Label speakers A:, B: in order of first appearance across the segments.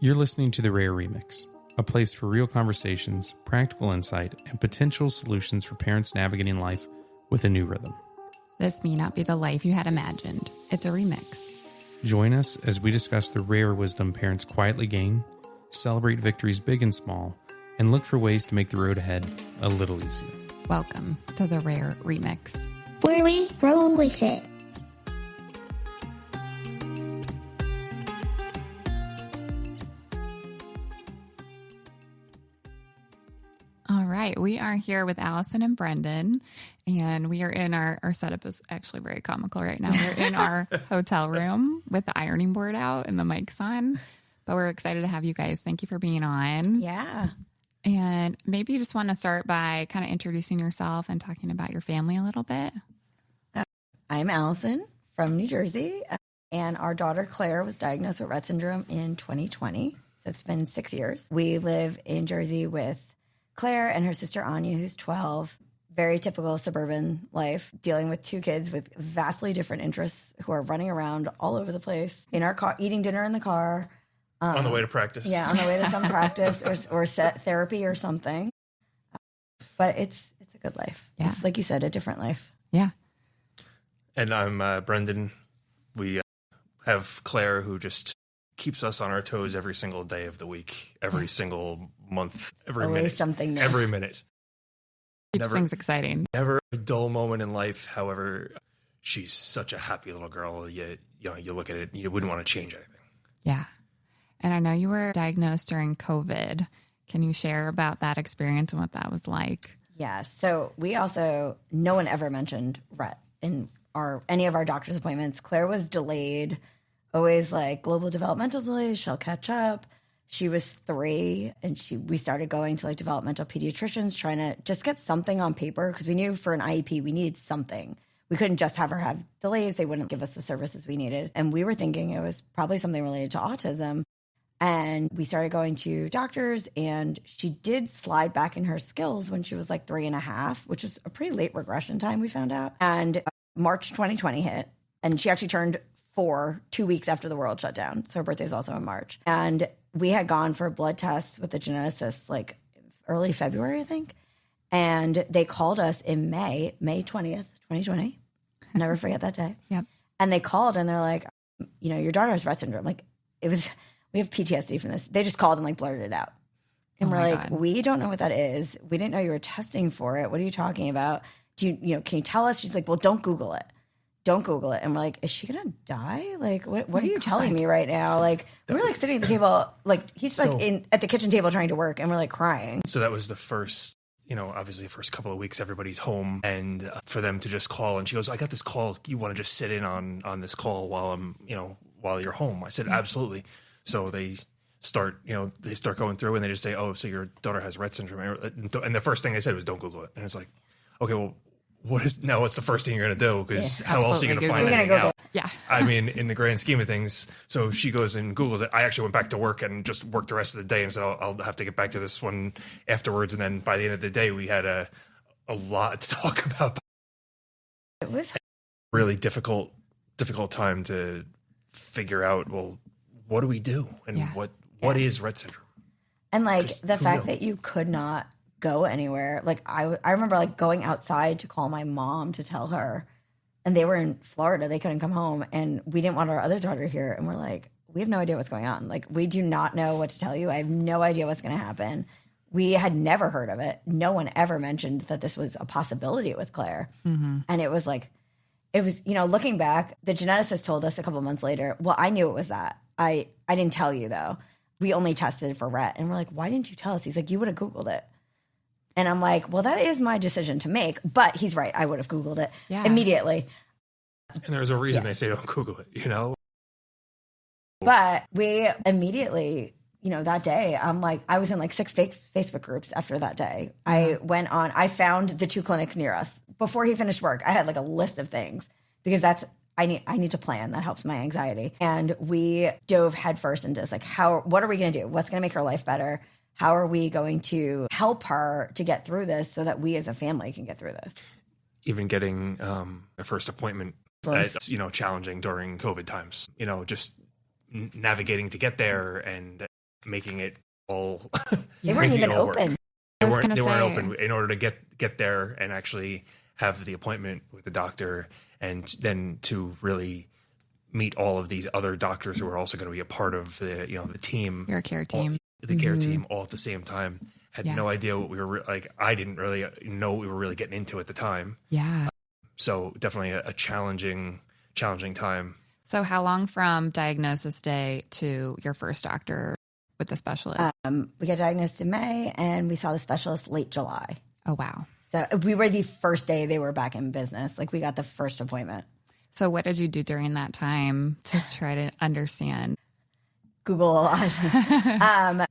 A: You're listening to The Rare Remix, a place for real conversations, practical insight, and potential solutions for parents navigating life with a new rhythm.
B: This may not be the life you had imagined. It's a remix.
A: Join us as we discuss the rare wisdom parents quietly gain, celebrate victories big and small, and look for ways to make the road ahead a little easier.
B: Welcome to The Rare Remix,
C: where we roll with it.
B: All right, we are here with Allison and Brendan, and we are in our setup is actually very comical right now. We're in our hotel room with the ironing board out and the mics on, but we're excited to have you guys. Thank you for being on.
D: Yeah.
B: And maybe you just want to start by kind of introducing yourself and talking about your family a little bit.
D: I'm Allison from New Jersey, and our daughter Claire was diagnosed with Rett syndrome in 2020. So it's been 6 years. We live in Jersey with Claire and her sister Anya, who's 12. Very typical suburban life, dealing with two kids with vastly different interests who are running around all over the place in our car, eating dinner in the car.
E: On the way to practice.
D: Yeah, on the way to some practice or set therapy or something. But it's a good life.
B: Yeah.
D: It's, like you said, a different life.
B: Yeah.
E: And I'm Brendan. We have Claire, who just keeps us on our toes every single day of the week, every single month, every
D: Always
E: minute.
D: something new.
E: Every minute.
B: Keeps things exciting.
E: Never a dull moment in life. However, she's such a happy little girl. You look at it, you wouldn't want to change anything.
B: Yeah. And I know you were diagnosed during COVID. Can you share about that experience and what that was like?
D: Yeah. So no one ever mentioned Rett in any of our doctor's appointments. Claire was delayed, always like global developmental delays. She'll catch up. She was 3, and we started going to like developmental pediatricians, trying to just get something on paper because we knew for an IEP we needed something. We couldn't just have her have delays. They wouldn't give us the services we needed. And we were thinking it was probably something related to autism. And we started going to doctors, and she did slide back in her skills when she was like 3.5, which was a pretty late regression time, we found out. And March 2020 hit, and she actually turned 4 2 weeks after the world shut down. So her birthday is also in March. And we had gone for blood tests with the geneticist like early February, I think. And they called us in May 20th, 2020. Never forget that day.
B: Yep.
D: And they called, and they're like, your daughter has Rett syndrome. Like, we have PTSD from this. They just called and like blurted it out. And we're like, God. We don't know what that is. We didn't know you were testing for it. What are you talking about? Can you tell us? She's like, well, don't Google it. Don't Google it. And we're like, is she going to die? Like, what are you telling me right now? Like, we're like sitting at the table, like he's at the kitchen table trying to work, and we're like crying.
E: So that was the first, obviously the first couple of weeks, everybody's home, and for them to just call, and she goes, I got this call. You want to just sit in on this call while you're home? I said, absolutely. So they start going through, and they just say, oh, so your daughter has Rett syndrome. And the first thing they said was, don't Google it. And it's like, okay, well, what's the first thing you're going to do? Because how else are you going to find anything out?
B: Yeah.
E: I mean, in the grand scheme of things. So she goes and Googles it. I actually went back to work and just worked the rest of the day and said, I'll have to get back to this one afterwards. And then by the end of the day, we had a lot to talk about.
D: It was
E: a really difficult time to figure out, well, what do we do? And what is Rett syndrome?
D: And like the fact that you could not go anywhere. Like I remember like going outside to call my mom to tell her, and they were in Florida. They couldn't come home, and we didn't want our other daughter here. And we're like, we have no idea what's going on. Like, we do not know what to tell you. I have no idea what's going to happen. We had never heard of it. No one ever mentioned that this was a possibility with Claire. Mm-hmm. And it was looking back, the geneticist told us a couple months later, well, I knew it was that. I didn't tell you though. We only tested for Rett. And we're like, why didn't you tell us? He's like, you would have Googled it. And I'm like, well, that is my decision to make. But he's right. I would have Googled it immediately.
E: And there's a reason they say don't Google it,
D: But we immediately, that day, I'm like, I was in like 6 Facebook groups after that day. I found the 2 clinics near us. Before he finished work, I had like a list of things because I need to plan. That helps my anxiety. And we dove headfirst into this, like, what are we going to do? What's going to make her life better? How are we going to help her to get through this so that we as a family can get through this?
E: Even getting a first appointment, that's, challenging during COVID times, just navigating to get there. And making it all.
D: They weren't even open.
E: They weren't open in order to get there and actually have the appointment with the doctor, and then to really meet all of these other doctors who are also going to be a part of the the team,
B: your care team,
E: care team, all at the same time. Had no idea what we were like. I didn't really know what we were really getting into at the time.
B: Yeah.
E: So definitely a challenging time.
B: So how long from diagnosis day to your first doctor with the specialist?
D: We got diagnosed in May, and we saw the specialist late July.
B: Oh, wow.
D: So we were the first day they were back in business. Like, we got the first appointment.
B: So what did you do during that time to try to understand?
D: Google a lot.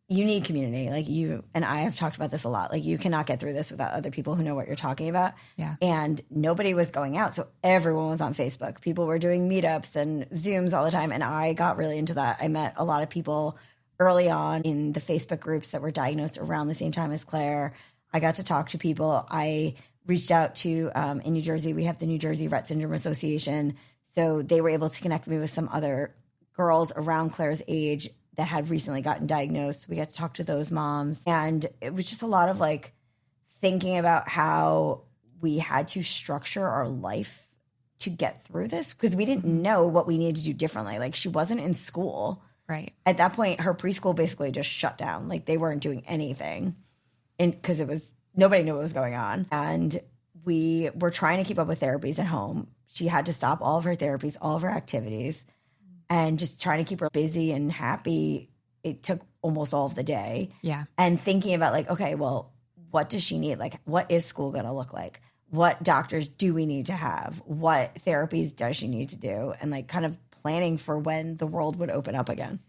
D: You need community. Like, you and I have talked about this a lot. Like, you cannot get through this without other people who know what you're talking about.
B: Yeah.
D: And nobody was going out. So everyone was on Facebook. People were doing meetups and Zooms all the time. And I got really into that. I met a lot of people early on in the Facebook groups that were diagnosed around the same time as Claire. I got to talk to people. I reached out to, in New Jersey, we have the New Jersey Rett Syndrome Association. So they were able to connect me with some other girls around Claire's age that had recently gotten diagnosed. We got to talk to those moms. And it was just a lot of like thinking about how we had to structure our life to get through this, because we didn't know what we needed to do differently. Like, she wasn't in school.
B: Right.
D: At that point, her preschool basically just shut down. Like, they weren't doing anything, and because nobody knew what was going on. And we were trying to keep up with therapies at home. She had to stop all of her therapies, all of her activities, and just trying to keep her busy and happy. It took almost all of the day.
B: Yeah.
D: And thinking about like, okay, well, what does she need? Like, what is school going to look like? What doctors do we need to have? What therapies does she need to do? And like kind of planning for when the world would open up again.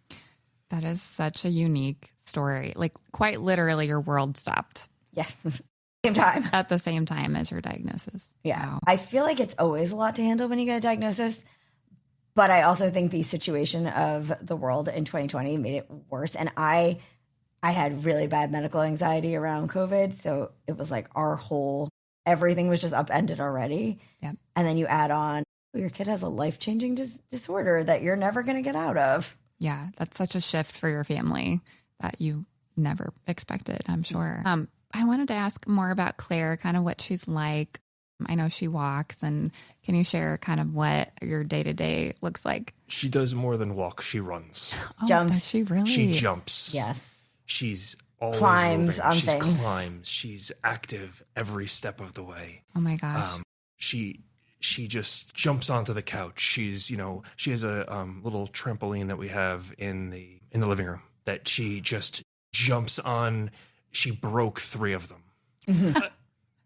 B: That is such a unique story. Like, quite literally, your world stopped.
D: Yeah. Same time.
B: At the same time as your diagnosis.
D: Yeah.
B: Wow.
D: I feel like it's always a lot to handle when you get a diagnosis. But I also think the situation of the world in 2020 made it worse. And I had really bad medical anxiety around COVID. So it was like everything was just upended already.
B: Yep.
D: And then you add on, your kid has a life-changing disorder that you're never going to get out of.
B: Yeah, that's such a shift for your family that you never expected, I'm sure. I wanted to ask more about Claire, kind of what she's like. I know she walks, and can you share kind of what your day-to-day looks like?
E: She does more than walk. She runs.
B: Oh,
D: Jumps.
B: Does she really?
E: She jumps.
D: Yes.
E: She's always
D: Climbs
E: moving.
D: on
E: She
D: things.
E: climbs. She's active every step of the way.
B: Oh my gosh.
E: She just jumps onto the couch. She has a little trampoline that we have in the living room that she just jumps on. She broke 3 of them.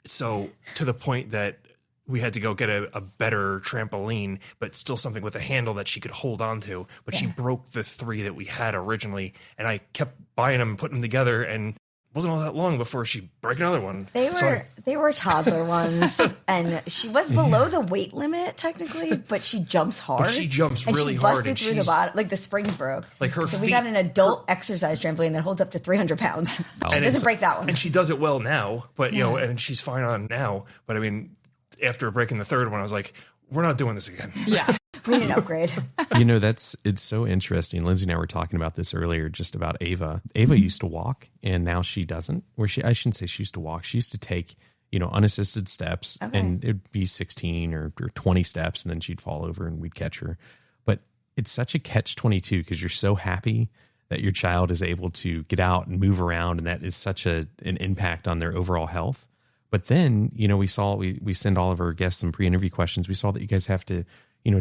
E: So to the point that we had to go get a better trampoline, but still something with a handle that she could hold on to. But she broke the 3 that we had originally, and I kept buying them and putting them together, and it wasn't all that long before she broke another one.
D: They were toddler ones, and she was below the weight limit technically, but she jumps hard.
E: But she jumps
D: and
E: really
D: she
E: hard,
D: busted
E: and
D: through the bottom, like the springs broke.
E: Like her
D: so
E: feet,
D: we got an adult exercise trampoline that holds up to 300 pounds. She doesn't break that one,
E: and she does it well now. But and she's fine on now. But I mean, after breaking the 3rd one, I was like, we're not doing this again.
B: Yeah.
D: we need an upgrade.
A: It's so interesting. Lindsay and I were talking about this earlier, just about Ava. Ava used to walk, and now she doesn't. I shouldn't say she used to walk. She used to take, unassisted steps, and it'd be 16 or 20 steps, and then she'd fall over and we'd catch her. But it's such a catch-22 because you're so happy that your child is able to get out and move around, and that is such an impact on their overall health. But then, we send all of our guests some pre-interview questions. We saw that you guys have to,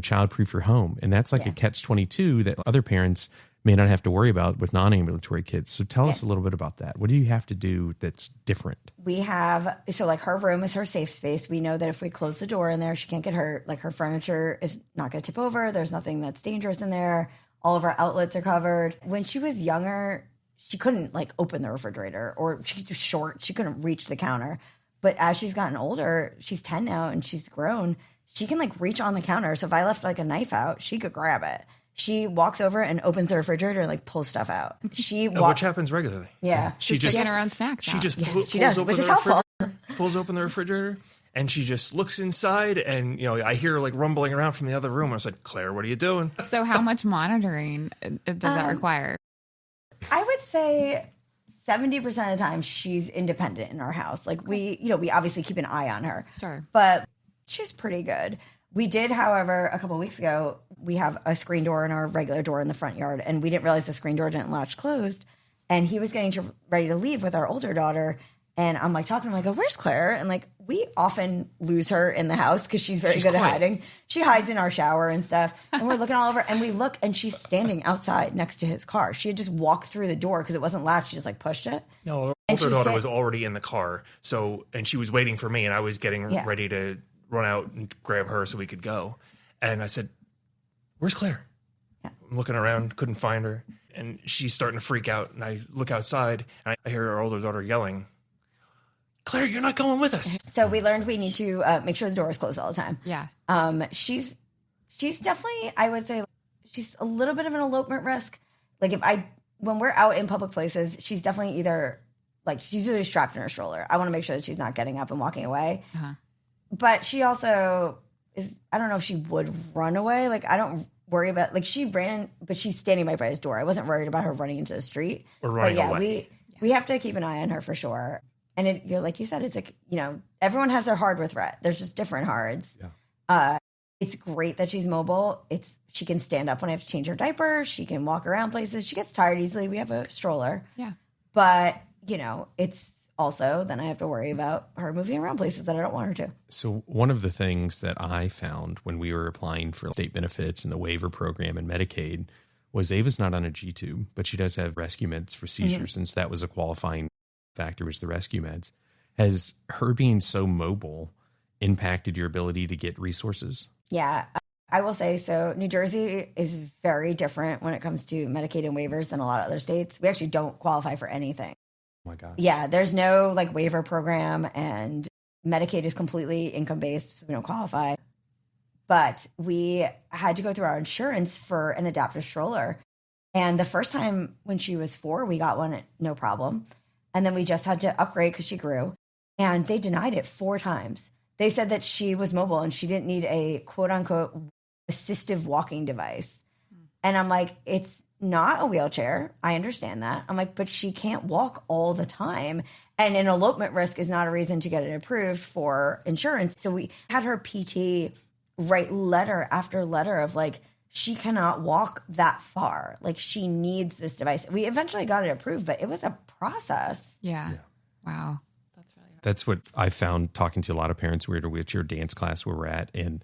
A: child-proof your home. And that's like a catch-22 that other parents may not have to worry about with non-ambulatory kids. So tell us a little bit about that. What do you have to do that's different?
D: We have, like her room is her safe space. We know that if we close the door in there, she can't get hurt. Like her furniture is not going to tip over. There's nothing that's dangerous in there. All of our outlets are covered. When she was younger, she couldn't like open the refrigerator, or she's too short. She couldn't reach the counter. But as she's gotten older, she's 10 now and she's grown, she can like reach on the counter. So if I left like a knife out, she could grab it. She walks over and opens the refrigerator and like pulls stuff out.
E: Which happens regularly.
D: Yeah.
E: She's
B: just getting her own snacks.
E: She just
D: she does, which is helpful.
E: Pulls open the refrigerator, and she just looks inside, and I hear like rumbling around from the other room. I was like, Claire, what are you doing?
B: So how much monitoring does that require?
D: I would say 70% of the time she's independent in our house. Like we obviously keep an eye on her.
B: Sure.
D: But she's pretty good. We did, however, a couple of weeks ago, we have a screen door and our regular door in the front yard, and we didn't realize the screen door didn't latch closed. And he was getting ready to leave with our older daughter. And I'm like talking to him, I go, where's Claire? And like, we often lose her in the house because she's very good at hiding. She hides in our shower and stuff. And we're looking all over and we look and she's standing outside next to his car. She had just walked through the door because it wasn't latched. She just like pushed it.
E: No, our older daughter was already in the car. And she was waiting for me and I was getting ready to run out and grab her so we could go. And I said, where's Claire? Yeah. I'm looking around, couldn't find her. And she's starting to freak out. And I look outside and I hear our older daughter yelling, Claire, you're not going with us.
D: So we learned we need to make sure the door is closed all the time.
B: Yeah.
D: She's definitely, I would say, she's a little bit of an elopement risk. Like when we're out in public places, she's definitely she's usually strapped in her stroller. I want to make sure that she's not getting up and walking away. Uh-huh. But she also I don't know if she would run away. Like I don't worry about, like she ran, but she's standing by his door. I wasn't worried about her running into the street.
E: Or running away.
D: We have to keep an eye on her for sure. And you're like you said, it's like, everyone has their hard with Rett. There's just different hards. Yeah. It's great that she's mobile. She can stand up when I have to change her diaper. She can walk around places. She gets tired easily. We have a stroller.
B: Yeah.
D: But, it's also then I have to worry about her moving around places that I don't want her to.
A: So one of the things that I found when we were applying for state benefits and the waiver program and Medicaid was Ava's not on a G-tube, but she does have rescue meds for seizures. Mm-hmm. And so that was a qualifying factor, was the rescue meds. Has her being so mobile impacted your ability to get resources?
D: Yeah, I will say so. New Jersey is very different when it comes to Medicaid and waivers than a lot of other states. We actually don't qualify for anything.
A: Oh my gosh.
D: Yeah, there's no waiver program, and Medicaid is completely income based, so we don't qualify. But we had to go through our insurance for an adaptive stroller. And the first time when she was 4, we got one, no problem. And then we just had to upgrade because she grew. And they denied it 4 times. They said that she was mobile and she didn't need a quote unquote assistive walking device. And I'm like, it's not a wheelchair. I understand that. I'm like, but she can't walk all the time. And an elopement risk is not a reason to get it approved for insurance. So we had her PT write letter after letter of she cannot walk that far. She needs this device. We eventually got it approved, but it was a process.
B: Yeah. Wow.
A: That's what I found talking to a lot of parents. We're at a wheelchair dance class where we're at, and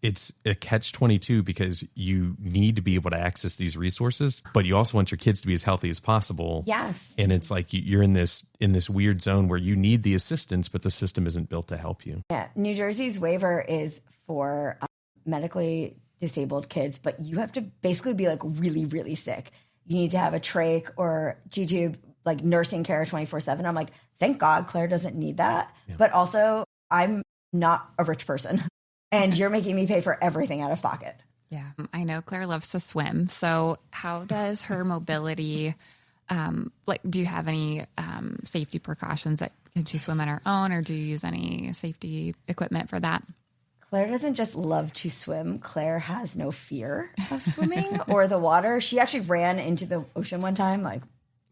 A: it's a catch-22 because you need to be able to access these resources, but you also want your kids to be as healthy as possible.
D: Yes.
A: And it's like you're in this weird zone where you need the assistance, but the system isn't built to help you.
D: Yeah. New Jersey's waiver is for medically disabled kids, but you have to basically be really, really sick. You need to have a trach or G-tube, nursing care 24/7. I'm like, thank God Claire doesn't need that. Yeah. But also I'm not a rich person and you're making me pay for everything out of pocket.
B: Yeah. I know Claire loves to swim. So how does her mobility, do you have any safety precautions can she swim on her own, or do you use any safety equipment for that?
D: Claire doesn't just love to swim. Claire has no fear of swimming or the water. She actually ran into the ocean one time,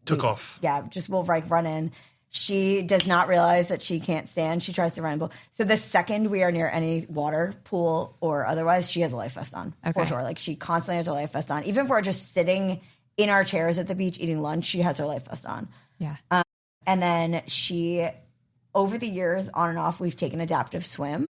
E: took off.
D: Yeah, just will run in. She does not realize that she can't stand. She tries to run. So the second we are near any water, pool or otherwise, she has a life vest on for sure. She constantly has her life vest on. Even if we're just sitting in our chairs at the beach eating lunch, she has her life vest on.
B: Yeah.
D: And then she, over the years, on and off, we've taken adaptive swim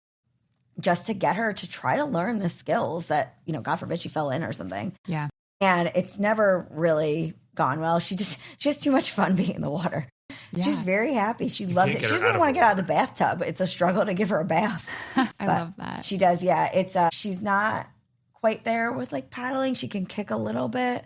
D: just to get her to try to learn the skills that, God forbid she fell in or something.
B: Yeah.
D: And it's never really gone well. She has too much fun being in the water. Yeah. She's very happy. She loves it. She doesn't even want to get out of the bathtub. It's a struggle to give her a bath.
B: I love that.
D: She does. Yeah. It's she's not quite there with paddling. She can kick a little bit.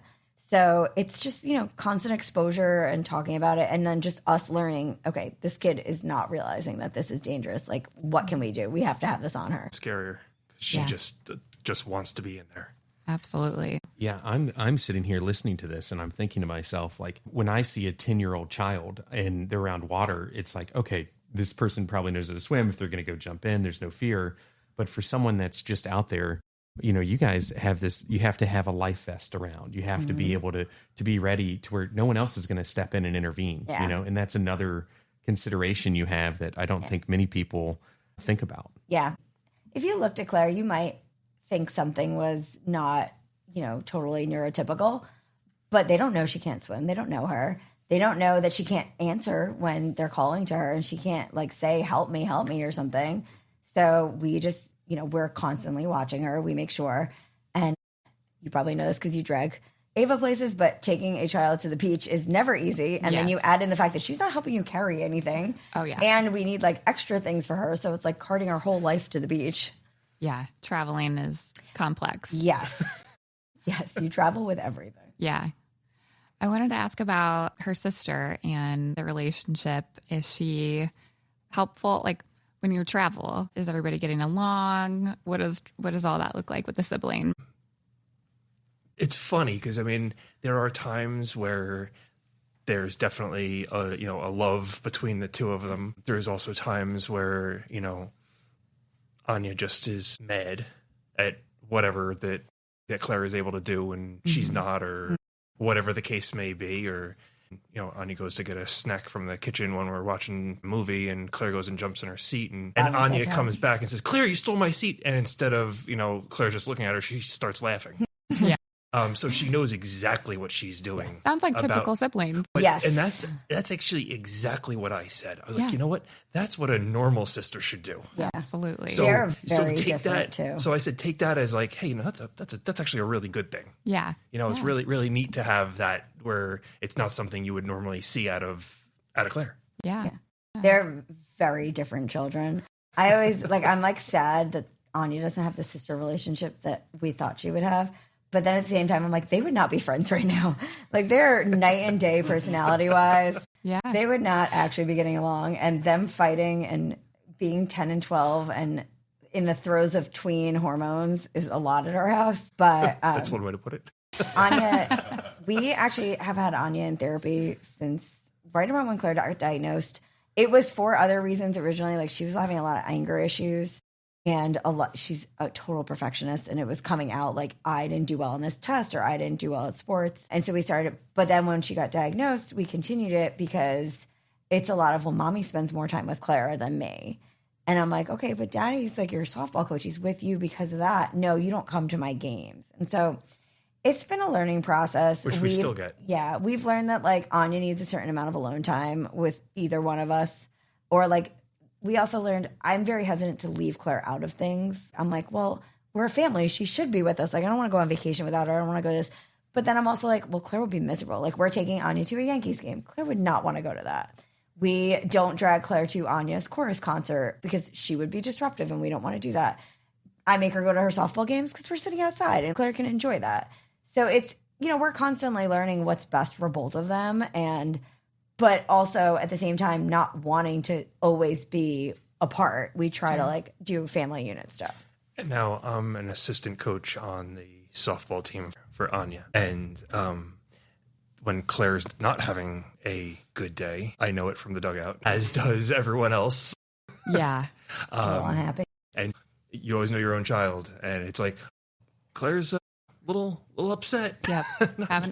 D: So it's just, constant exposure and talking about it. And then just us learning, okay, this kid is not realizing that this is dangerous. What can we do? We have to have this on her.
E: Scarier. She just wants to be in there.
B: Absolutely.
A: Yeah, I'm sitting here listening to this and I'm thinking to myself, when I see a 10-year-old child and they're around water, it's okay, this person probably knows how to swim. If they're going to go jump in, there's no fear. But for someone that's just out there, you guys have this, you have to have a life vest around. You have to be able to be ready to where no one else is going to step in and intervene, and that's another consideration you have that I don't think many people think about.
D: Yeah. If you looked at Claire, you might think something was not, totally neurotypical, but they don't know she can't swim. They don't know her. They don't know that she can't answer when they're calling to her and she can't say, help me or something. So we just, we're constantly watching her. We make sure. And you probably know this because you drag Ava places, but taking a child to the beach is never easy. And then you add in the fact that she's not helping you carry anything.
B: Oh, yeah.
D: And we need extra things for her. So it's like carting our whole life to the beach.
B: Yeah. Traveling is complex.
D: Yes. Yes. You travel with everything.
B: Yeah. I wanted to ask about her sister and the relationship. Is she helpful? When you travel, is everybody getting along? What does all that look like with the sibling?
E: It's funny because there are times where there's definitely a love between the two of them. There's also times where Anya just is mad at whatever that Claire is able to do and she's not, or whatever the case may be, or Anya goes to get a snack from the kitchen when we're watching a movie, and Claire goes and jumps in her seat, and Anya comes back and says, "Claire, you stole my seat." And instead of Claire just looking at her, she starts laughing.
B: Yeah.
E: So she knows exactly what she's doing.
B: Sounds like typical siblings.
D: Yes.
E: And that's actually exactly what I said. I was like, you know what? That's what a normal sister should do.
D: Yeah,
B: absolutely.
E: So,
D: they're very
E: take
D: different
E: that,
D: too.
E: So I said, take that as hey, that's actually a really good thing.
B: Yeah.
E: It's really, really neat to have that where it's not something you would normally see out of Claire.
B: Yeah.
D: They're very different children. I always I'm sad that Anya doesn't have the sister relationship that we thought she would have. But then at the same time, I'm they would not be friends right now. They're night and day personality wise.
B: Yeah.
D: They would not actually be getting along. And them fighting and being 10 and 12 and in the throes of tween hormones is a lot at our house. But
E: that's one way to put it.
D: Anya, we actually have had Anya in therapy since right around when Claire got diagnosed. It was for other reasons originally. She was having a lot of anger issues. And she's a total perfectionist, and it was coming out I didn't do well on this test, or I didn't do well at sports. And so we started, but then when she got diagnosed, we continued it because it's a lot of, mommy spends more time with Clara than me. And I'm okay, but daddy's your softball coach. He's with you because of that. No, you don't come to my games. And so it's been a learning process.
E: Which we still get.
D: Yeah. We've learned that Anya needs a certain amount of alone time with either one of us, or we also learned I'm very hesitant to leave Claire out of things. I'm well, we're a family. She should be with us. I don't want to go on vacation without her. I don't want to go to this. But then I'm also well, Claire would be miserable. We're taking Anya to a Yankees game. Claire would not want to go to that. We don't drag Claire to Anya's chorus concert because she would be disruptive and we don't want to do that. I make her go to her softball games because we're sitting outside and Claire can enjoy that. So it's, we're constantly learning what's best for both of them, but also at the same time, not wanting to always be apart. We try to do family unit stuff.
E: And now I'm an assistant coach on the softball team for Anya. And when Claire's not having a good day, I know it from the dugout, as does everyone else.
B: Yeah.
D: Unhappy.
E: And you always know your own child. And it's Claire's a little upset.
B: Yep.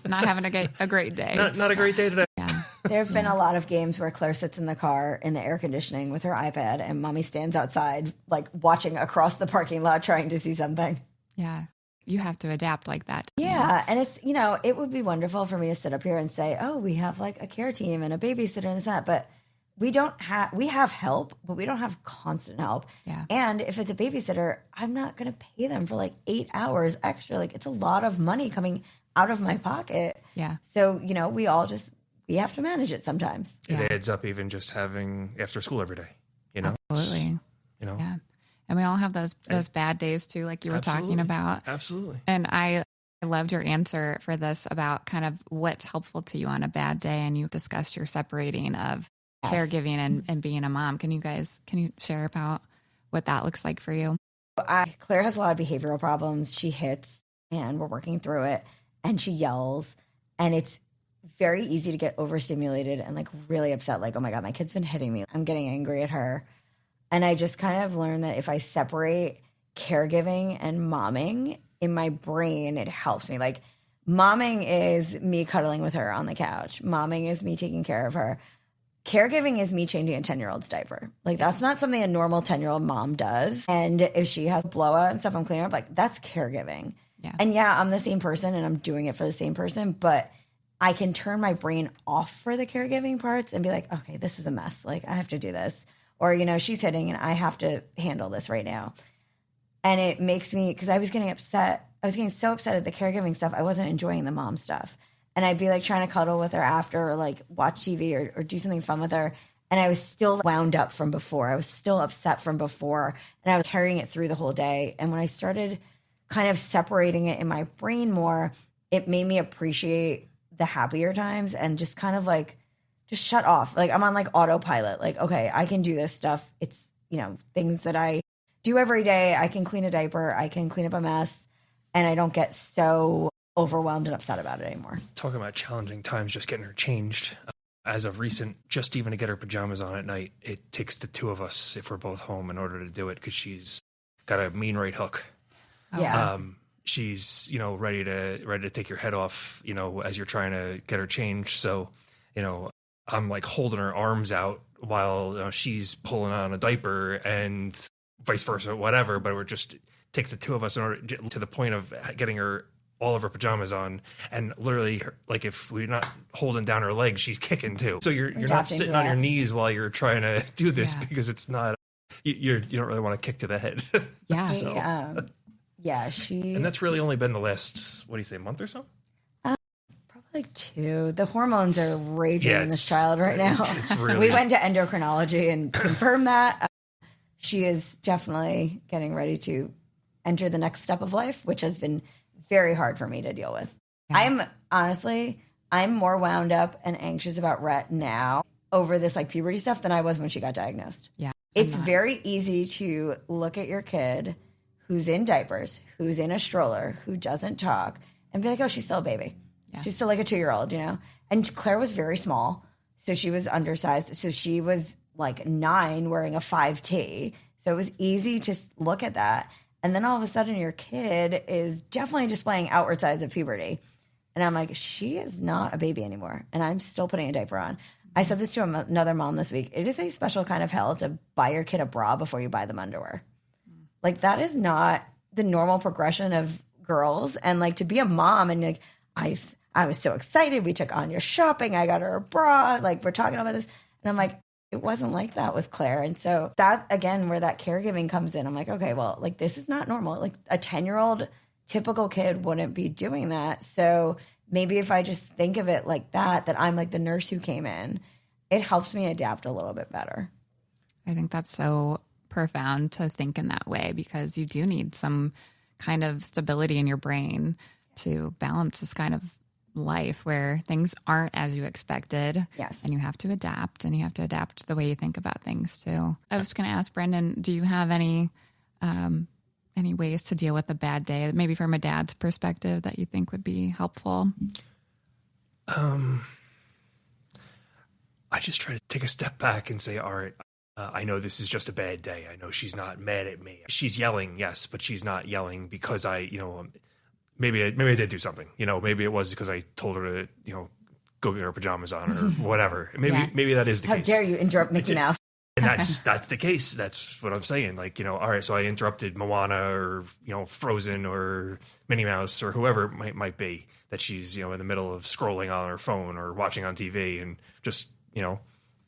B: Not having a great day.
E: Not a great day today.
B: Yeah.
D: There have been a lot of games where Claire sits in the car in the air conditioning with her iPad and mommy stands outside, watching across the parking lot trying to see something.
B: Yeah. You have to adapt like that.
D: Yeah. And it's, it would be wonderful for me to sit up here and say, oh, we have a care team and a babysitter and this and that. But we have help, but we don't have constant help.
B: Yeah.
D: And if it's a babysitter, I'm not going to pay them for 8 hours extra. It's a lot of money coming out of my pocket.
B: Yeah.
D: So, we have to manage it sometimes.
E: It adds up even just having after school every day,
B: Absolutely. Yeah. And we all have those bad days too, like you were talking about.
E: Absolutely.
B: And I loved your answer for this about kind of what's helpful to you on a bad day. And you discussed your separating of caregiving and being a mom. Can you share about what that looks like for you?
D: Claire has a lot of behavioral problems. She hits and we're working through it, and she yells, and it's very easy to get overstimulated and really upset. Oh my God, my kid's been hitting me. I'm getting angry at her. And I just kind of learned that if I separate caregiving and momming, in my brain, it helps me. Like momming is me cuddling with her on the couch. Momming is me taking care of her. Caregiving is me changing a 10-year-old's diaper. Like that's not something a normal 10-year-old mom does. And if she has blowout and stuff, I'm cleaning up. Like that's caregiving.
B: Yeah.
D: And yeah, I'm the same person and I'm doing it for the same person, but I can turn my brain off for the caregiving parts and be like, okay, this is a mess. Like I have to do this. Or, you know, she's hitting and I have to handle this right now. And it makes me, because I was getting upset. I was getting so upset at the caregiving stuff. I wasn't enjoying the mom stuff. And I'd be like trying to cuddle with her after or like watch TV or do something fun with her. And I was still wound up from before. I was still upset from before. And I was carrying it through the whole day. And when I started kind of separating it in my brain more, it made me appreciate the happier times and just kind of like, just shut off. Like I'm on like autopilot. Like, okay, I can do this stuff. It's, you know, things that I do every day. I can clean a diaper. I can clean up a mess. And I don't get so overwhelmed and upset about it anymore.
E: Talking about challenging times, just getting her changed. As of recent, just even to get her pajamas on at night, it takes the two of us if we're both home in order to do it because she's got a mean right hook.
D: Yeah.
E: She's, you know, ready to take your head off, you know, as you're trying to get her changed. So, you know, I'm like holding her arms out while she's pulling on a diaper and vice versa, whatever. But it just takes the two of us in order to the point of getting her all of her pajamas on, and literally, like if we're not holding down her legs, she's kicking too. So you're not sitting on your knees while you're trying to do this because it's not you don't really want to kick to the head.
B: Yeah.
E: So,
D: she
E: and that's really only been the last month or so.
D: Probably like 2. The hormones are raging in this child right now.
E: It's really,
D: we went to endocrinology and confirmed that she is definitely getting ready to enter the next step of life, which has been very hard for me to deal with. Yeah. I'm more wound up and anxious about Rett now over this like puberty stuff than I was when she got diagnosed.
B: Yeah.
D: It's very easy to look at your kid who's in diapers, who's in a stroller, who doesn't talk, and be like, oh, she's still a baby. Yeah. She's still like a 2-year-old, you know? And Claire was very small, so she was undersized. So she was like 9 wearing a 5T. So it was easy to look at that. And then all of a sudden your kid is definitely displaying outward signs of puberty. And I'm like, she is not a baby anymore. And I'm still putting a diaper on. I said this to another mom this week. It is a special kind of hell to buy your kid a bra before you buy them underwear. Like that is not the normal progression of girls. And like to be a mom and like, I was so excited. We took Anya shopping. I got her a bra. Like we're talking about this. And I'm like, it wasn't like that with Claire. And so that, again, where that caregiving comes in, I'm like, okay, well, like this is not normal. Like a 10-year-old typical kid wouldn't be doing that. So maybe if I just think of it like that I'm like the nurse who came in, it helps me adapt a little bit better.
B: I think that's so profound to think in that way because you do need some kind of stability in your brain to balance this kind of life where things aren't as you expected.
D: Yes.
B: And you have to adapt, and you have to adapt the way you think about things too. I was going to ask Brendan, do you have any ways to deal with a bad day, maybe from a dad's perspective, that you think would be helpful?
E: I just try to take a step back and say, all right, I know this is just a bad day. I know she's not mad at me. She's yelling, yes, but she's not yelling because maybe I did do something. Maybe it was because I told her to, go get her pajamas on or whatever. Maybe that is the case.
D: How dare you interrupt Mickey Mouse?
E: And that's the case. That's what I'm saying. Like, all right, so I interrupted Moana or, Frozen or Minnie Mouse or whoever it might be that she's, in the middle of scrolling on her phone or watching on TV and just,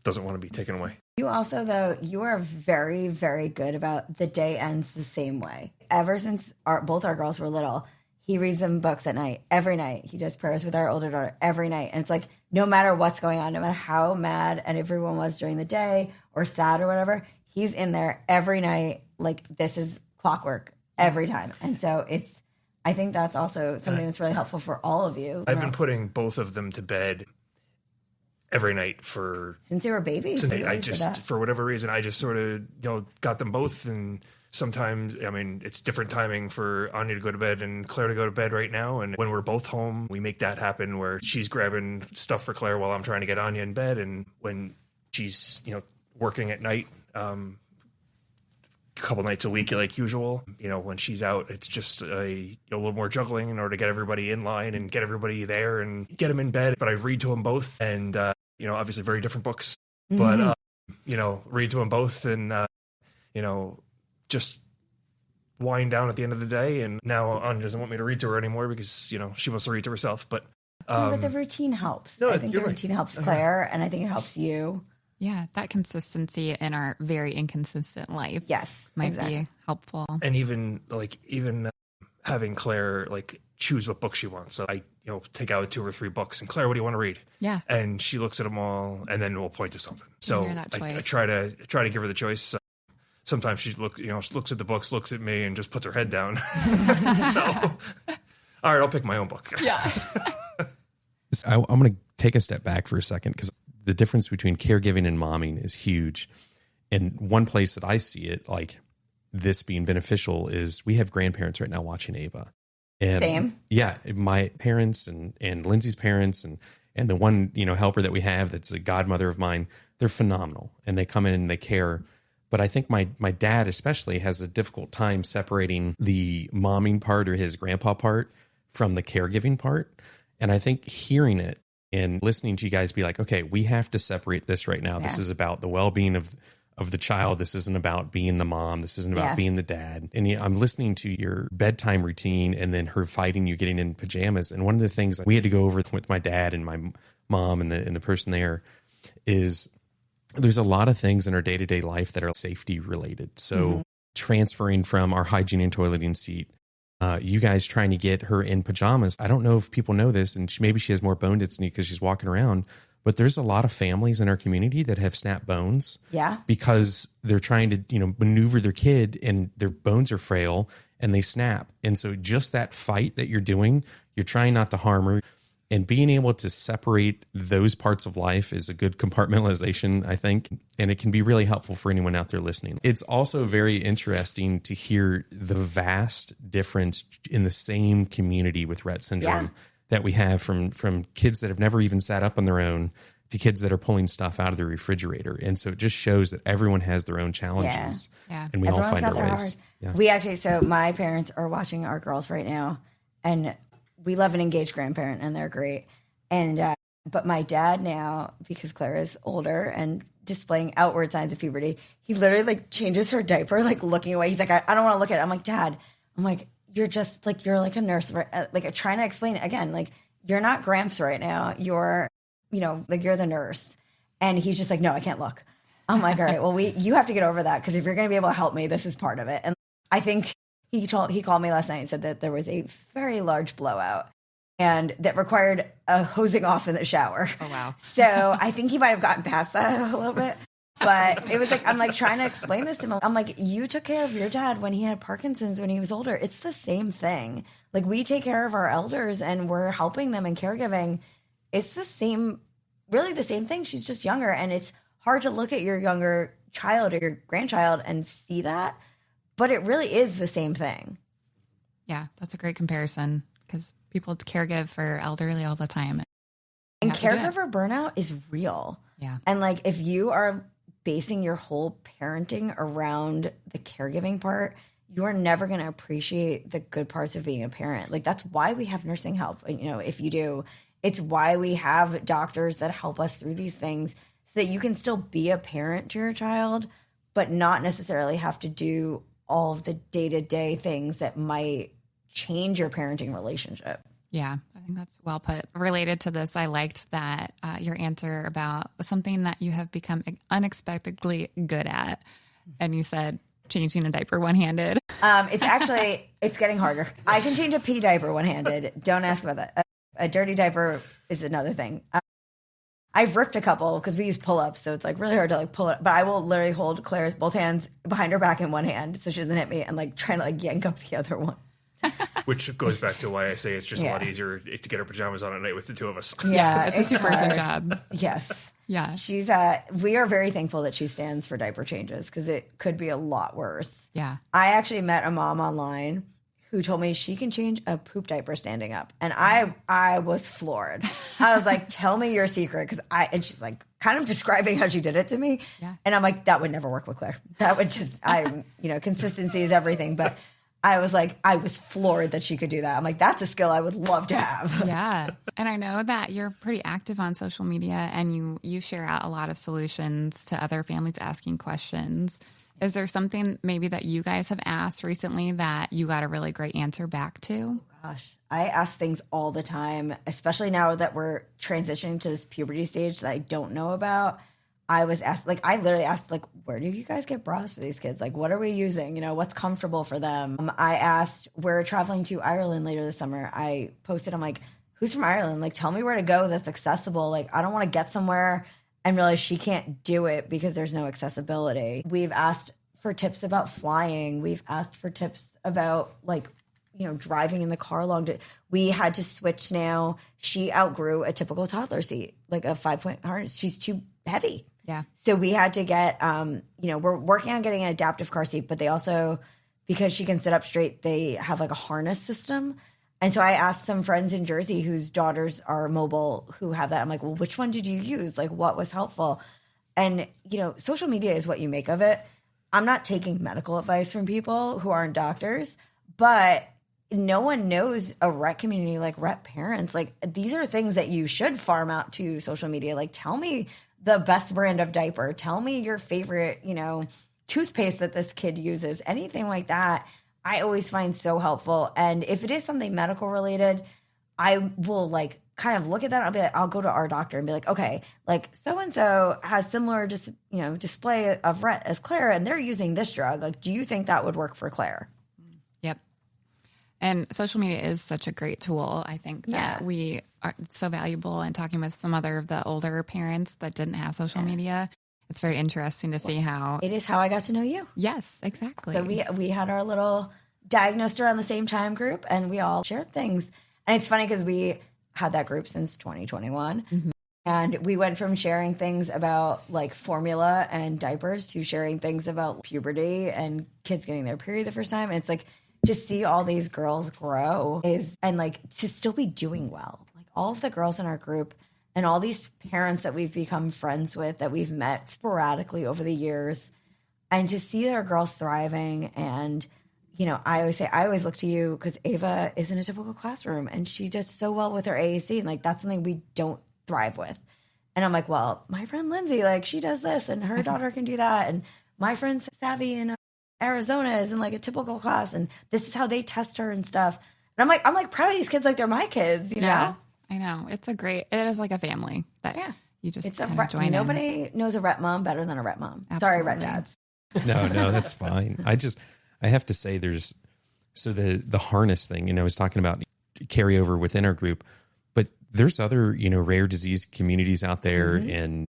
E: doesn't want to be taken away.
D: You also, though, you are very, very good about the day ends the same way. Ever since both our girls were little, he reads them books at night, every night. He does prayers with our older daughter every night. And it's like, no matter what's going on, no matter how mad and everyone was during the day or sad or whatever, he's in there every night. Like, this is clockwork every time. And so I think that's also something that's really helpful for all of you.
E: I've been putting both of them to bed every night
D: since they were babies.
E: For whatever reason, I just sort of, got them both. And sometimes, it's different timing for Anya to go to bed and Claire to go to bed right now. And when we're both home, we make that happen where she's grabbing stuff for Claire while I'm trying to get Anya in bed. And when she's, working at night, couple nights a week like usual. When she's out, it's just a little more juggling in order to get everybody in line and get everybody there and get them in bed. But I read to them both, and obviously very different books, but read to them both, and just wind down at the end of the day. And now Anya doesn't want me to read to her anymore because she wants to read to herself. But
D: but the routine helps. No, I think the routine helps Claire, and I think it helps you.
B: Yeah, that consistency in our very inconsistent life, might be helpful.
E: And even having Claire choose what book she wants. So I take out 2 or 3 books, and Claire, what do you want to read?
B: Yeah,
E: and she looks at them all, and then we'll point to something. So I try to give her the choice. Sometimes she looks at the books, looks at me, and just puts her head down. So, all right, I'll pick my own book.
B: Yeah.
A: I'm going to take a step back for a second, because the difference between caregiving and momming is huge. And one place that I see it, this being beneficial, is we have grandparents right now watching Ava. And
D: same.
A: Yeah, my parents and Lindsay's parents and the one helper that we have that's a godmother of mine, they're phenomenal, and they come in and they care. But I think my dad especially has a difficult time separating the momming part, or his grandpa part, from the caregiving part. And I think hearing it and listening to you guys be like, okay, we have to separate this right now. Yeah. This is about the well-being of the child. This isn't about being the mom. This isn't about being the dad. And I'm listening to your bedtime routine, and then her fighting you getting in pajamas. And one of the things we had to go over with my dad and my mom and the person there is there's a lot of things in our day-to-day life that are safety related. So transferring from our hygiene and toileting seat, you guys trying to get her in pajamas. I don't know if people know this, and maybe she has more bone density because she's walking around, but there's a lot of families in our community that have snapped bones.
D: Yeah. Because
A: they're trying to, maneuver their kid, and their bones are frail and they snap. And so just that fight that you're doing, you're trying not to harm her. And being able to separate those parts of life is a good compartmentalization, I think. And it can be really helpful for anyone out there listening. It's also very interesting to hear the vast difference in the same community with Rett syndrome that we have from kids that have never even sat up on their own to kids that are pulling stuff out of the refrigerator. And so it just shows that everyone has their own challenges.
B: Yeah.
A: And we all find our ways.
D: Yeah. We actually, so my parents are watching our girls right now, and we love an engaged grandparent, and they're great. And but my dad now, because Claire is older and displaying outward signs of puberty, he literally changes her diaper, looking away. He's like, I don't want to look at it. I'm like, Dad, you're just you're like a nurse, trying to explain it again. You're not Gramps right now. You're, you're the nurse. And he's just like, no, I can't look. I'm like, all right, well, you have to get over that, because if you're going to be able to help me, this is part of it. And I think he called me last night and said that there was a very large blowout, and that required a hosing off in the shower.
B: Oh, wow.
D: So I think he might have gotten past that a little bit. But it was I'm trying to explain this to him. I'm like, you took care of your dad when he had Parkinson's when he was older. It's the same thing. We take care of our elders, and we're helping them in caregiving. It's really the same thing. She's just younger, and it's hard to look at your younger child or your grandchild and see that. But it really is the same thing.
B: Yeah, that's a great comparison, because people caregive for elderly all the time.
D: And caregiver burnout is real.
B: Yeah. And
D: if you are basing your whole parenting around the caregiving part, you are never going to appreciate the good parts of being a parent. That's why we have nursing help. If you do, it's why we have doctors that help us through these things, so that you can still be a parent to your child, but not necessarily have to do all of the day-to-day things that might change your parenting relationship.
B: Yeah, I think that's well put. Related to this, I liked that your answer about something that you have become unexpectedly good at. And you said changing a diaper one-handed.
D: It's getting harder. I can change a pee diaper one-handed. Don't ask about that. A dirty diaper is another thing. I've ripped a couple because we use pull-ups, so it's really hard to pull it. But I will literally hold Claire's both hands behind her back in one hand, so she doesn't hit me, and trying to yank up the other one.
E: Which goes back to why I say it's just a lot easier to get her pajamas on at night with the two of us.
D: Yeah,
B: it's a two-person job.
D: Yes.
B: Yeah.
D: She's we are very thankful that she stands for diaper changes, because it could be a lot worse.
B: Yeah.
D: I actually met a mom online who told me she can change a poop diaper standing up. And I was floored. I was like, tell me your secret. And she's like, kind of describing how she did it to me.
B: Yeah.
D: And I'm like, that would never work with Claire. That would just, consistency is everything. But I was floored that she could do that. I'm like, that's a skill I would love to have.
B: Yeah. And I know that you're pretty active on social media and you share out a lot of solutions to other families asking questions. Is there something maybe that you guys have asked recently that you got a really great answer back to?
D: Gosh, I ask things all the time, especially now that we're transitioning to this puberty stage that I don't know about. I literally asked, where do you guys get bras for these kids? Like, what are we using? What's comfortable for them? I asked, we're traveling to Ireland later this summer. I posted, I'm like, who's from Ireland? Like, tell me where to go that's accessible. Like, I don't want to get somewhere and realize she can't do it because there's no accessibility. We've asked for tips about flying. We've asked for tips about, driving in the car long. We had to switch now. She outgrew a typical toddler seat, like a 5-point harness. She's too heavy.
B: Yeah.
D: So we had to get, we're working on getting an adaptive car seat, but they also, because she can sit up straight, they have like a harness system. And so I asked some friends in Jersey whose daughters are mobile who have that. I'm like, well, which one did you use? Like, what was helpful? And, social media is what you make of it. I'm not taking medical advice from people who aren't doctors, but no one knows a Rett community like Rett parents. Like, these are things that you should farm out to social media. Like, tell me the best brand of diaper. Tell me your favorite, toothpaste that this kid uses. Anything like that, I always find so helpful. And if it is something medical related, I will kind of look at that. I'll be like, I'll go to our doctor and be like, okay, so-and-so has similar display of Rett as Claire, and they're using this drug. Like, do you think that would work for Claire?
B: Yep. And social media is such a great tool. I think that we are so valuable. And talking with some other of the older parents that didn't have social media, it's very interesting to see how
D: it is how I got to know you.
B: Yes, exactly.
D: So we had our little diagnosed around the same time group, and we all shared things. And it's funny because we had that group since 2021. Mm-hmm. And we went from sharing things about formula and diapers to sharing things about puberty and kids getting their period the first time. And it's to see all these girls grow and to still be doing well. Like, all of the girls in our group and all these parents that we've become friends with, that we've met sporadically over the years, and to see their girls thriving. And, I always say, I always look to you because Ava is in a typical classroom and she does so well with her AAC. And that's something we don't thrive with. And I'm like, well, my friend Lindsay, she does this and her daughter can do that. And my friend Savvy in Arizona is in a typical class, and this is how they test her and stuff. And I'm like proud of these kids, like they're my kids,
B: Yeah, I know. It is like a family that you just kind of join
D: Nobody
B: in.
D: knows a Rett mom better than a Rett mom.
B: Absolutely.
D: Sorry, Rett dads.
A: No, that's fine. I have to say the harness thing, I was talking about carryover within our group, but there's other, rare disease communities out there and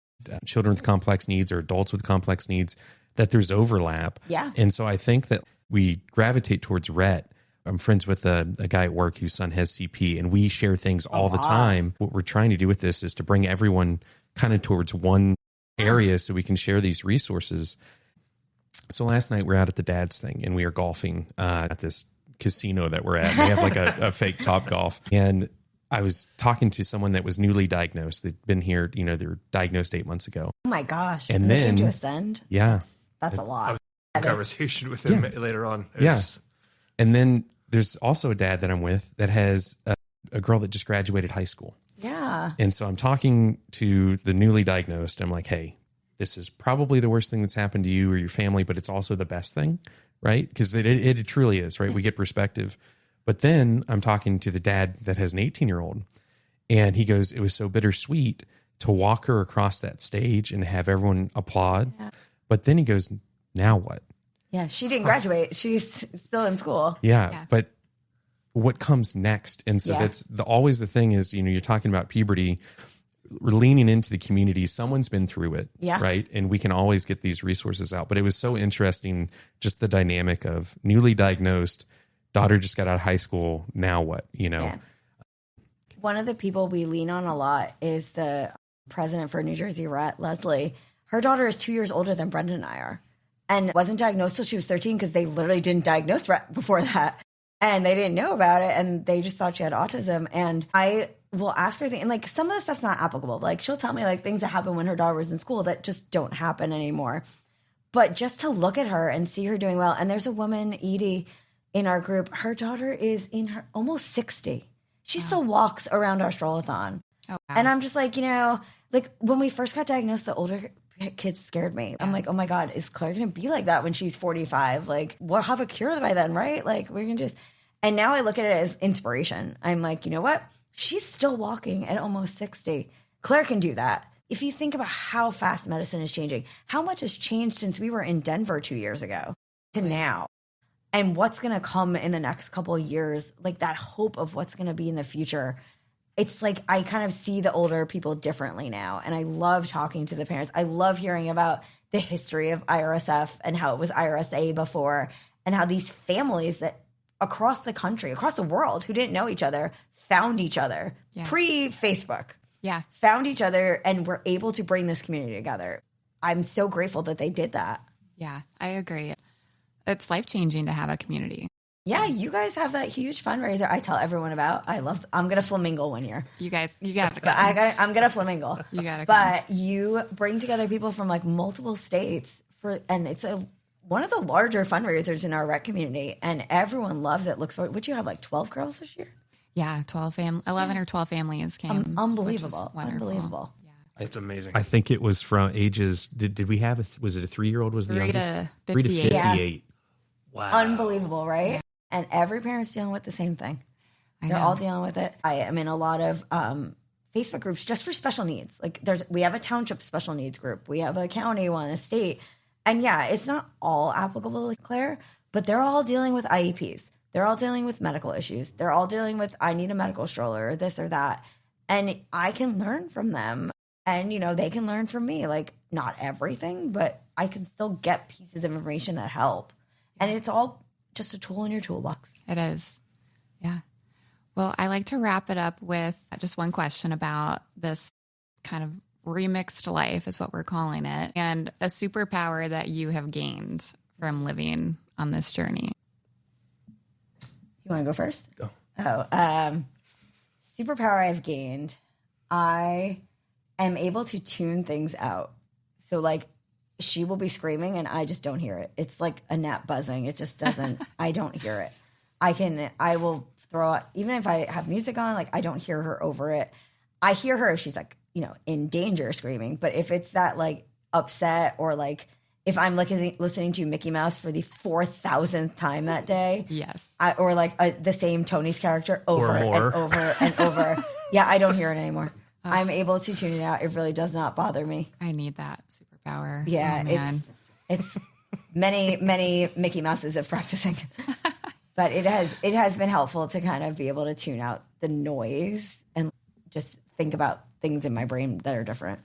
A: children with complex needs or adults with complex needs that there's overlap.
D: Yeah.
A: And so I think that we gravitate towards Rett. I'm friends with a guy at work whose son has CP, and we share things all the time. What we're trying to do with this is to bring everyone kind of towards one area so we can share these resources. So last night we're out at the dad's thing, and we are golfing at this casino that we're at. They have a fake Top Golf. And I was talking to someone that was newly diagnosed. They'd been here, they were diagnosed 8 months ago.
D: Oh my gosh.
A: And then
D: they came to Ascend?
A: Yeah.
D: That's a lot.
E: I was having a conversation with him later on.
A: And then there's also a dad that I'm with that has a girl that just graduated high school.
D: Yeah.
A: And so I'm talking to the newly diagnosed. I'm like, hey, this is probably the worst thing that's happened to you or your family, but it's also the best thing, right? Because it truly is, right? We get perspective. But then I'm talking to the dad that has an 18-year-old, and he goes, it was so bittersweet to walk her across that stage and have everyone applaud. Yeah. But then he goes, now what?
D: Yeah, she didn't graduate. She's still in school.
A: Yeah. But what comes next? And so that's always the thing is, you're talking about puberty, we're leaning into the community. Someone's been through it, right? And we can always get these resources out. But it was so interesting, just the dynamic of newly diagnosed, daughter just got out of high school, now what, Yeah.
D: One of the people we lean on a lot is the president for New Jersey Rett, Leslie. Her daughter is 2 years older than Brendan and I are, and wasn't diagnosed till she was 13 because they literally didn't diagnose Rett before that. And they didn't know about it, and they just thought she had autism. And I we'll ask her things. And like some of the stuff's not applicable. Like she'll tell me like things that happened when her daughter was in school that just don't happen anymore. But just to look at her and see her doing well. And there's a woman, Edie, in our group. Her daughter is in her almost 60. She still walks around our strollathon. Oh, wow. And I'm just like, like when we first got diagnosed, the older kids scared me. I'm like, oh my God, is Claire going to be like that when she's 45? Like we'll have a cure by then, right? Like we're going to just, and now I look at it as inspiration. I'm like, you know what? She's still walking at almost 60. Claire can do that. If you think about how fast medicine is changing, how much has changed since we were in Denver 2 years ago to now, and what's going to come in the next couple of years, like that hope of what's going to be in the future. It's like I kind of see the older people differently now. And I love talking to the parents. I love hearing about the history of IRSF and how it was IRSA before, and how these families that across the country, across the world, who didn't know each other, found each other pre-Facebook.
B: Yeah.
D: Found each other and were able to bring this community together. I'm so grateful that they did that.
B: Yeah, I agree. It's life-changing to have a community.
D: Yeah, you guys have that huge fundraiser I tell everyone about. I'm going to flamingo one year.
B: You got to go.
D: I'm going to flamingo.
B: You got to
D: But you bring together people from like multiple states and it's one of the larger fundraisers in our Rett community, and everyone loves it. Looks forward. Would you have like 12 girls this year?
B: Yeah, 11 or 12 families came.
D: Unbelievable. Unbelievable.
B: Yeah.
E: It's amazing.
A: I think it was from ages, did we have, was it a 3-year-old was the
B: 3
A: youngest?
B: to
A: 3 to 58.
D: Yeah.
E: Wow.
D: Unbelievable, right? Yeah. And every parent's dealing with the same thing. They're all dealing with it. I am in a lot of Facebook groups just for special needs. Like we have a township special needs group. We have a county one, a state. And yeah, it's not all applicable to Claire, but they're all dealing with IEPs. They're all dealing with medical issues. They're all dealing with, I need a medical stroller or this or that. And I can learn from them. And, they can learn from me. Like, not everything, but I can still get pieces of information that help. And it's all just a tool in your toolbox.
B: It is. Yeah. Well, I like to wrap it up with just one question about this kind of remixed life is what we're calling it, and a superpower that you have gained from living on this journey.
D: You want to go first?
E: Go.
D: Superpower I've gained. I am able to tune things out. So like she will be screaming and I just don't hear it. It's like a gnat buzzing. It just doesn't, I don't hear it. I will throw out, even if I have music on, like I don't hear her over it. I hear her if she's like, in danger screaming. But if it's that like upset, or like if I'm listening to Mickey Mouse for the 4,000th time that day.
B: Yes.
D: Or like the same Tony's character over and over and over. Yeah, I don't hear it anymore. I'm able to tune it out. It really does not bother me.
B: I need that superpower.
D: Yeah, it's many Mickey Mouses of practicing, but it has been helpful to kind of be able to tune out the noise and just think about things in my brain that are different.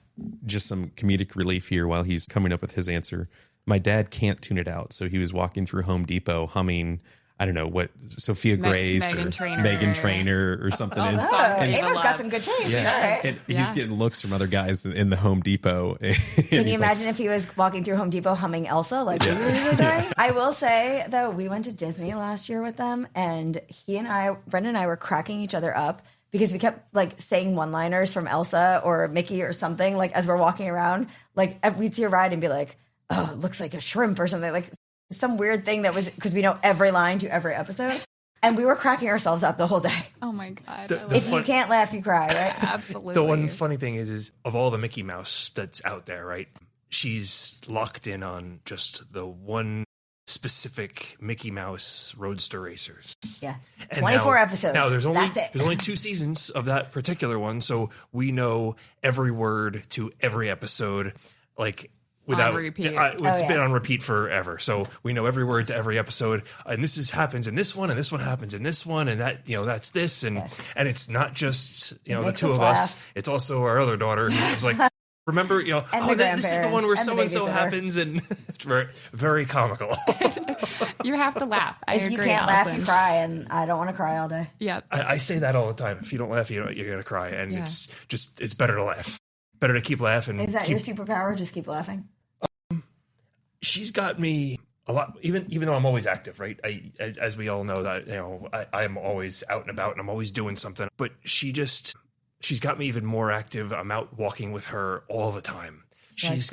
A: Just some comedic relief here while he's coming up with his answer. My dad can't tune it out, so he was walking through Home Depot humming, I don't know what, Sophia Grace or Meghan Trainor or something.
D: Ava's got some good taste.
A: Yeah.
D: Right.
A: He's getting looks from other guys in the Home Depot.
D: Can you imagine if he was walking through Home Depot humming Elsa like we were doing? I will say, though, we went to Disney last year with them, and Brendan and I were cracking each other up because we kept like saying one-liners from Elsa or Mickey or something, like as we're walking around. Like we'd see a ride and be like, oh, it looks like a shrimp or something, like some weird thing that was, because we know every line to every episode. And we were cracking ourselves up the whole day.
B: Oh my God.
D: If you can't laugh, you cry, right?
B: Absolutely.
E: The one funny thing is of all the Mickey Mouse that's out there, right? She's locked in on just the one specific Mickey Mouse Roadster Racers.
D: Yeah. 24 episodes.
E: Now there's
D: only
E: 2 seasons of that particular one, so we know every word to every episode, like without
B: repeat.
E: It's been on repeat forever. So we know every word to every episode, and this happens in this one, and this one happens in this one, and that that's this, and it's not just the two of us. It's also our other daughter who's like, remember, this is the one where so and so happens, and it's very, very comical.
B: You have to laugh.
D: If you can't laugh, you cry, and I don't want to cry all day.
B: Yep.
E: I say that all the time. If you don't laugh, you're gonna cry, and it's better to laugh. Better to keep laughing.
D: Is that your superpower? Just keep laughing.
E: She's got me a lot, even though I'm always active, right? As we all know that, I am always out and about and I'm always doing something. But she just she's got me even more active. I'm out walking with her all the time.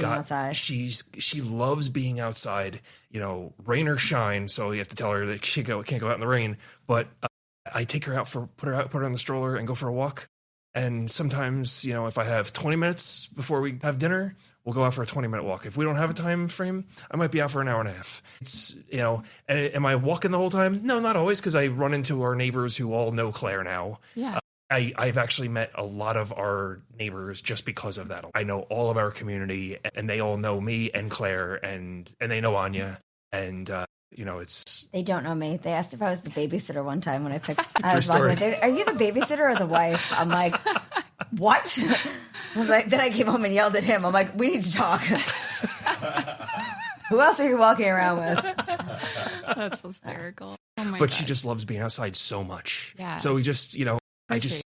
D: Outside.
E: She loves being outside, rain or shine. So you have to tell her that she can't go out in the rain. But I take her out put her in the stroller and go for a walk. And sometimes, if I have 20 minutes before we have dinner, we'll go out for a 20-minute walk. If we don't have a time frame, I might be out for an hour and a half. It's, and am I walking the whole time? No, not always, because I run into our neighbors who all know Claire now.
B: Yeah.
E: I've actually met a lot of our neighbors just because of that. I know all of our community, and they all know me and Claire, and they know Anya, and it's.
D: They don't know me. They asked if I was the babysitter one time when I was walking with. Are you the babysitter or the wife? I'm like, what? I was like, then I came home and yelled at him. I'm like, we need to talk. Who else are you walking around with?
B: That's hysterical. Oh my
E: but
B: gosh.
E: she just loves being outside so much.
B: Yeah.
E: So we just, I just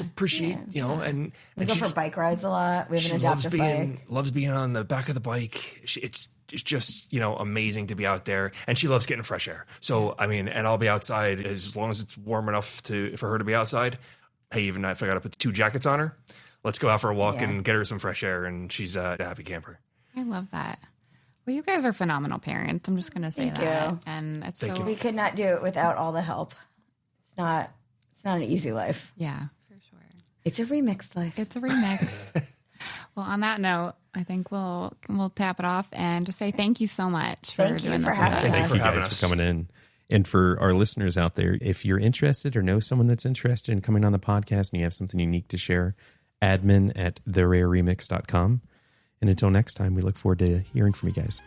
E: appreciate, and
D: we go for bike rides a lot. We have an adaptive bike.
E: Loves being on the back of the bike. It's just, amazing to be out there, and she loves getting fresh air. So, and I'll be outside as long as it's warm enough for her to be outside. Hey, even if I got to put 2 jackets on her, let's go out for a walk and get her some fresh air, and she's a happy camper.
B: I love that. Well, you guys are phenomenal parents. I'm just going to say
D: Thank
B: that.
D: you.
B: And it's
E: Thank you.
D: We could not do it without all the help. It's not an easy life.
B: Yeah, for sure.
D: It's a remixed life.
B: It's a remix. Well, on that note, I think we'll tap it off and just say thank you so much for
D: Thank you
B: doing
D: for
B: this with
D: having
B: us.
D: us.
A: Thank you guys for coming in. And for our listeners out there, if you're interested or know someone that's interested in coming on the podcast and you have something unique to share, admin@therareremix.com. And until next time, we look forward to hearing from you guys.